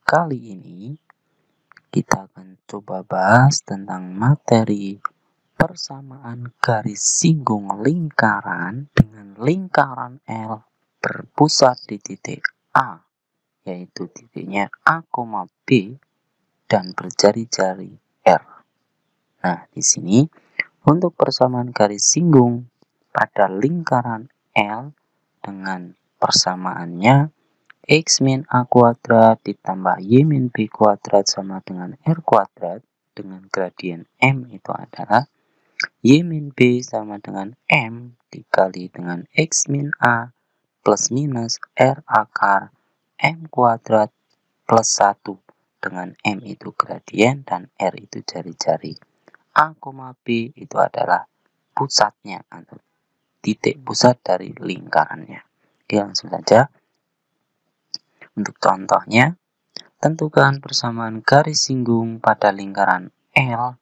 Kali ini kita akan coba bahas tentang materi persamaan garis singgung lingkaran dengan lingkaran L berpusat di titik A, yaitu titiknya A, B dan berjari-jari R. Nah, di sini untuk persamaan garis singgung pada lingkaran L dengan persamaannya X min A kuadrat ditambah Y min B kuadrat sama dengan R kuadrat dengan gradien M itu adalah Y min B sama dengan M dikali dengan X min A plus minus R akar M kuadrat plus 1 dengan M itu gradien dan R itu jari-jari. A, B itu adalah pusatnya atau titik pusat dari lingkarannya. Oke, langsung saja. Untuk contohnya, tentukan persamaan garis singgung pada lingkaran L,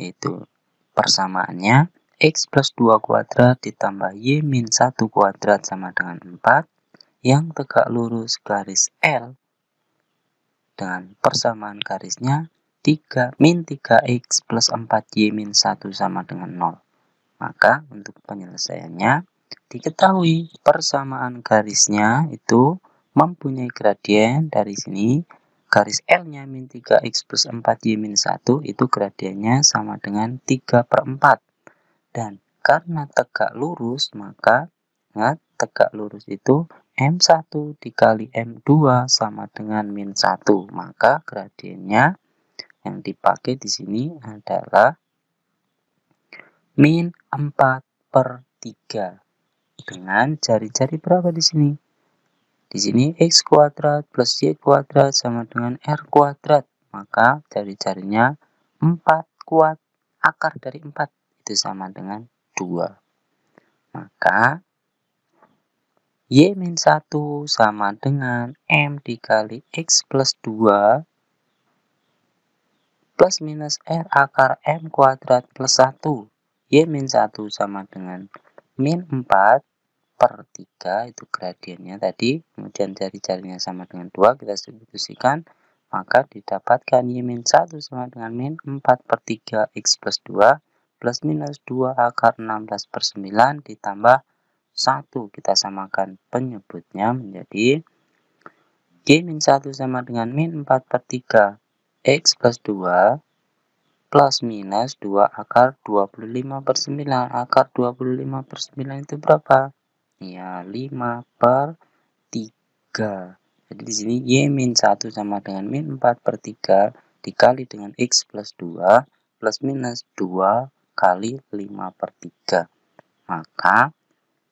yaitu persamaannya X plus 2 kuadrat ditambah Y min 1 kuadrat sama dengan 4, yang tegak lurus garis L dengan persamaan garisnya 3 min 3X plus 4Y min 1 sama dengan 0. Maka untuk penyelesaiannya, diketahui persamaan garisnya itu mempunyai gradien dari sini. Garis L-nya min 3X plus 4Y min 1 itu gradiennya sama dengan 3/4. Dan karena tegak lurus, maka tegak lurus itu M1 dikali M2 sama dengan min 1. Maka gradiennya yang dipakai di sini adalah min 4/3 dengan jari-jari berapa di sini? Di sini X kuadrat plus Y kuadrat sama dengan R kuadrat. Maka jari-jarinya 4 kuat. Akar dari 4 itu sama dengan 2. Maka Y min 1 sama dengan M dikali X plus 2 plus minus R akar M kuadrat plus 1. Y min 1 sama dengan min 4/3 itu gradiennya tadi. Kemudian jari-jarinya sama dengan 2. Kita substitusikan. Maka didapatkan Y min 1 sama dengan min 4/3 X plus 2 plus minus 2 akar 16/9 ditambah 1. Kita samakan penyebutnya menjadi Y min 1 sama dengan min 4/3 X plus 2 plus minus 2 akar 25/9. Akar 25/9 itu berapa? Ya, 5/3. Jadi di sini Y min 1 sama dengan min 4/3 dikali dengan X plus 2 plus minus 2 kali 5/3. Maka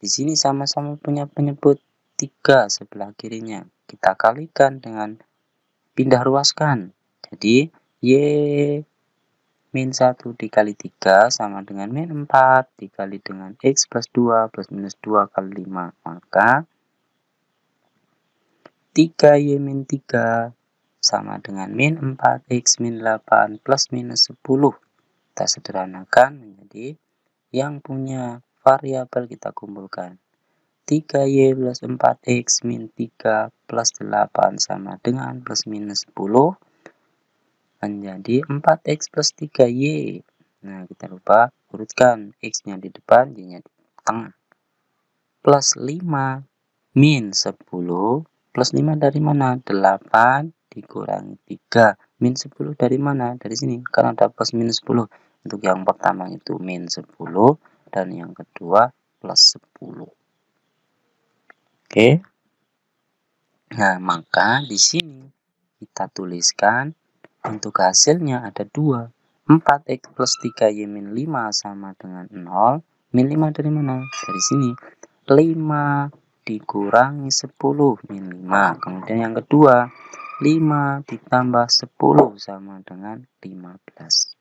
di sini sama-sama punya penyebut 3 sebelah kirinya. Kita kalikan dengan pindah ruaskan. Jadi Y min 1 dikali 3 sama dengan min 4 dikali dengan X plus 2 plus minus 2 kali 5. Maka 3Y min 3 sama dengan min 4X min 8 plus minus 10. Kita sederhanakan menjadi yang punya variabel kita kumpulkan. 3Y plus 4X min 3 plus 8 sama dengan plus minus 10 menjadi 4X plus 3Y. Nah, kita lupa urutkan X-nya di depan, Y-nya di tengah. Plus 5 min 10. Plus 5 dari mana? 8 dikurangi 3. Min 10 dari mana? Dari sini. Karena ada plus minus 10. Untuk yang pertama itu min 10. Dan yang kedua plus 10. Oke. Nah, maka di sini kita tuliskan untuk hasilnya ada 2. 4X plus 3Y min 5 sama dengan 0. Min 5 dari mana? Dari sini. 5 dikurangi 10 min 5. Kemudian yang kedua 5 ditambah 10 sama dengan 15.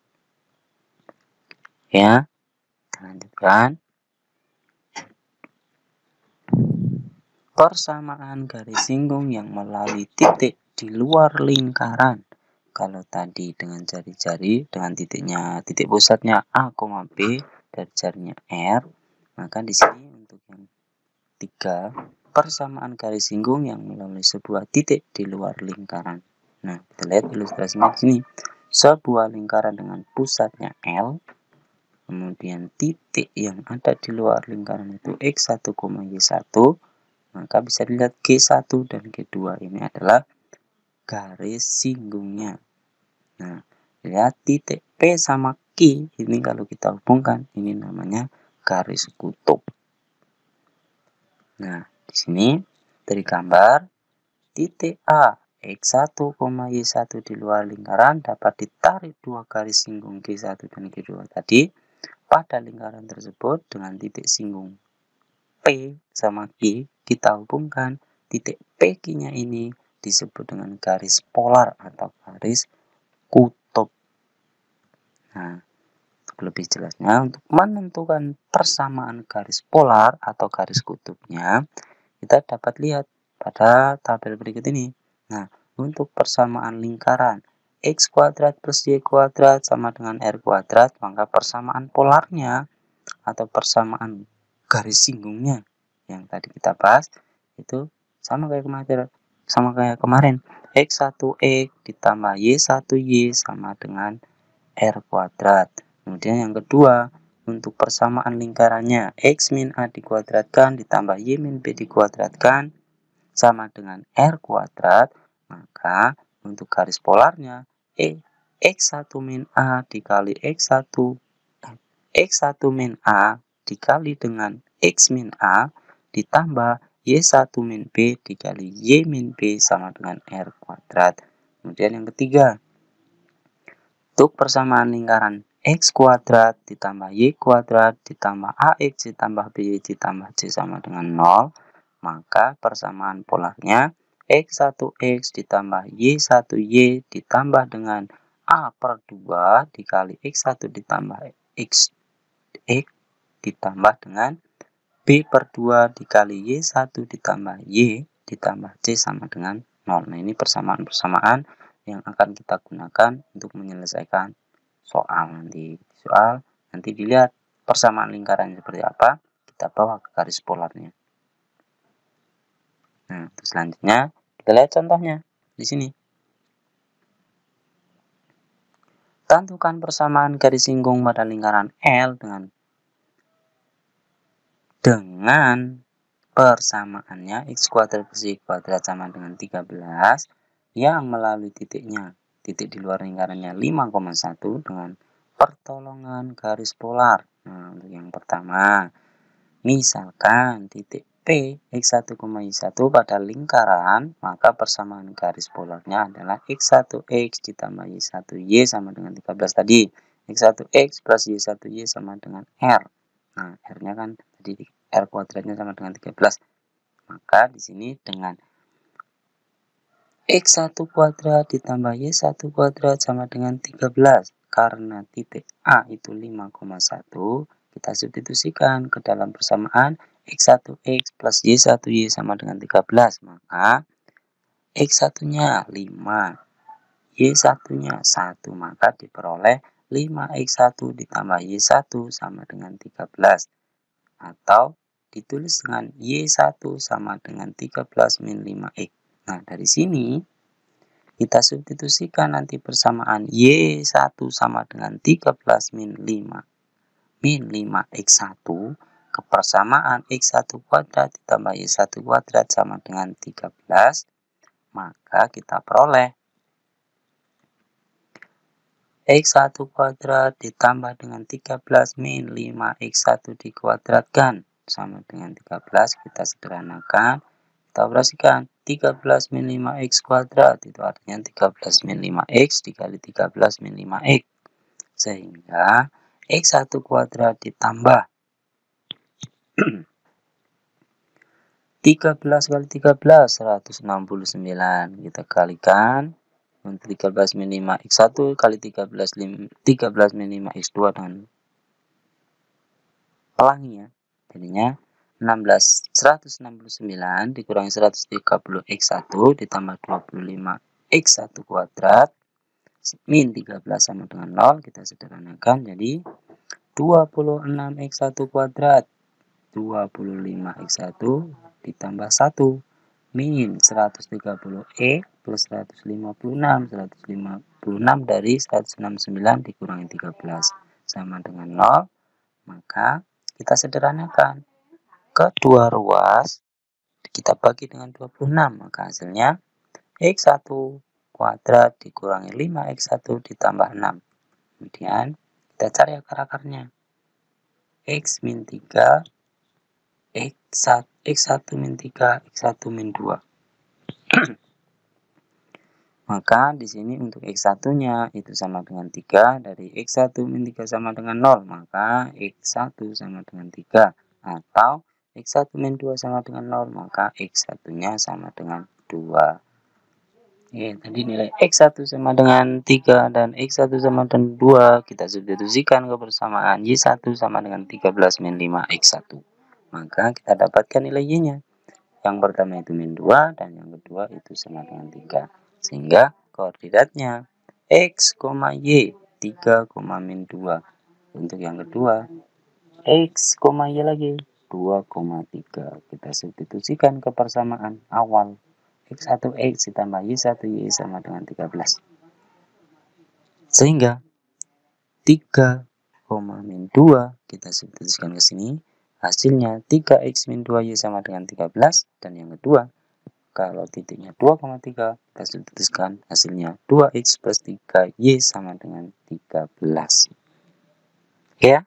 Ya, kita lanjutkan. Persamaan garis singgung yang melalui titik di luar lingkaran. Kalau tadi dengan jari-jari dengan titik pusatnya A, B dan jarinya R, maka di sini untuk yang 3 persamaan garis singgung yang melalui sebuah titik di luar lingkaran. Nah, kita lihat ilustrasinya di sini. Sebuah lingkaran dengan pusatnya L, kemudian titik yang ada di luar lingkaran itu X1, Y1, maka bisa dilihat G1 dan G2 ini adalah garis singgungnya. Nah, lihat titik P sama Q ini kalau kita hubungkan ini namanya garis kutub. Nah, di sini dari gambar titik A X1, Y1 di luar lingkaran dapat ditarik dua garis singgung G1 dan G2 tadi pada lingkaran tersebut dengan titik singgung P sama Q kita hubungkan. Titik PQ-nya ini disebut dengan garis polar atau garis kutub. Nah, untuk lebih jelasnya, untuk menentukan persamaan garis polar atau garis kutubnya, kita dapat lihat pada tabel berikut ini. Nah, untuk persamaan lingkaran X kuadrat plus Y kuadrat sama dengan R kuadrat, maka persamaan polarnya atau persamaan garis singgungnya yang tadi kita bahas itu sama kayak kemarin X1X ditambah Y1Y sama dengan R kuadrat. Kemudian yang kedua, untuk persamaan lingkarannya X min A dikuadratkan ditambah Y min B dikuadratkan sama dengan R kuadrat, maka untuk garis polarnya X1 min A dikali X1 min A dikali dengan X min A ditambah Y1 min B dikali Y min B sama dengan R kuadrat. Kemudian yang ketiga, untuk persamaan lingkaran X kuadrat ditambah Y kuadrat ditambah AX ditambah BY ditambah C sama dengan 0, maka persamaan polarnya X1X ditambah Y1Y ditambah dengan A per 2 dikali X1 ditambah X ditambah dengan B per 2 dikali Y1 ditambah Y ditambah C sama dengan 0. Nah, ini persamaan-persamaan yang akan kita gunakan untuk menyelesaikan soal nanti. Nanti dilihat persamaan lingkaran seperti apa, kita bawa ke garis polarnya. Nah, selanjutnya kita lihat contohnya di sini. Tentukan persamaan garis singgung pada lingkaran L dengan persamaannya X kuadrat plus Y kuadrat sama dengan 13 yang melalui titiknya. Titik di luar lingkarannya 5,1 dengan pertolongan garis polar. Nah, untuk yang pertama, misalkan titik P X1, Y1 pada lingkaran, maka persamaan garis polarnya adalah X1X ditambah Y1Y sama dengan 13 tadi. X1X plus Y1Y sama dengan R. Nah, R-nya kan tadi R kuadratnya sama dengan 13. Maka di sini dengan X1 kuadrat ditambah Y1 kuadrat sama dengan 13. Karena titik A itu 5,1, kita substitusikan ke dalam persamaan X1X plus Y1Y sama dengan 13. Maka X1-nya 5, Y1-nya 1. Maka diperoleh 5X1 ditambah Y1 sama dengan 13. Atau ditulis dengan Y1 sama dengan 13 min 5X. Nah, dari sini kita substitusikan nanti persamaan Y1 sama dengan 13 min 5X1 ke persamaan X1 kuadrat ditambah Y1 kuadrat sama dengan 13. Maka kita peroleh X1 kuadrat ditambah dengan 13 min 5X1 dikuadratkan sama dengan 13. Kita sederhanakan, kita operasikan 13 min 5X kuadrat itu artinya 13 min 5X dikali 13 min 5X, sehingga X1 kuadrat ditambah 13 kali 13 169. Kita kalikan 13 min 5X1 kali 13 min 5X2 dengan pelangi ya. Jadinya 169 dikurangi 130 X1 ditambah 25 X1 kuadrat min 13 sama dengan 0. Kita sederhanakan jadi 26 X1 kuadrat 25 X1 ditambah 1 min 130 X plus 156. 156 dari 169 dikurangi 13 sama dengan 0. Maka kita sederhanakan. Kedua ruas kita bagi dengan 26. Maka hasilnya X1 kuadrat dikurangi 5X1 ditambah 6. Kemudian kita cari akar-akarnya. X min 3, X1 min 3, X1 min 2. Maka di sini untuk X1-nya itu sama dengan 3, dari X1 min 3 sama dengan 0, maka X1 sama dengan 3. Atau X1 min 2 sama dengan 0, maka X1-nya sama dengan 2. Oke, tadi nilai X1 sama dengan 3 dan X1 sama dengan 2. Kita substitusikan ke persamaan Y1 sama dengan 13 min 5 X1. Maka kita dapatkan nilai Y-nya. Yang pertama itu min 2 dan yang kedua itu sama dengan 3. Sehingga koordinatnya X, Y 3, min 2. Untuk yang kedua X, Y lagi 2,3. Kita substitusikan ke persamaan awal. X1 X ditambah Y1 Y sama dengan 13. Sehingga 3, min 2 kita substitusikan ke sini. Hasilnya 3X min 2Y sama dengan 13. Dan yang kedua, kalau titiknya 2,3, kita substitusikan hasilnya 2X plus 3Y sama dengan 13. Oke ya?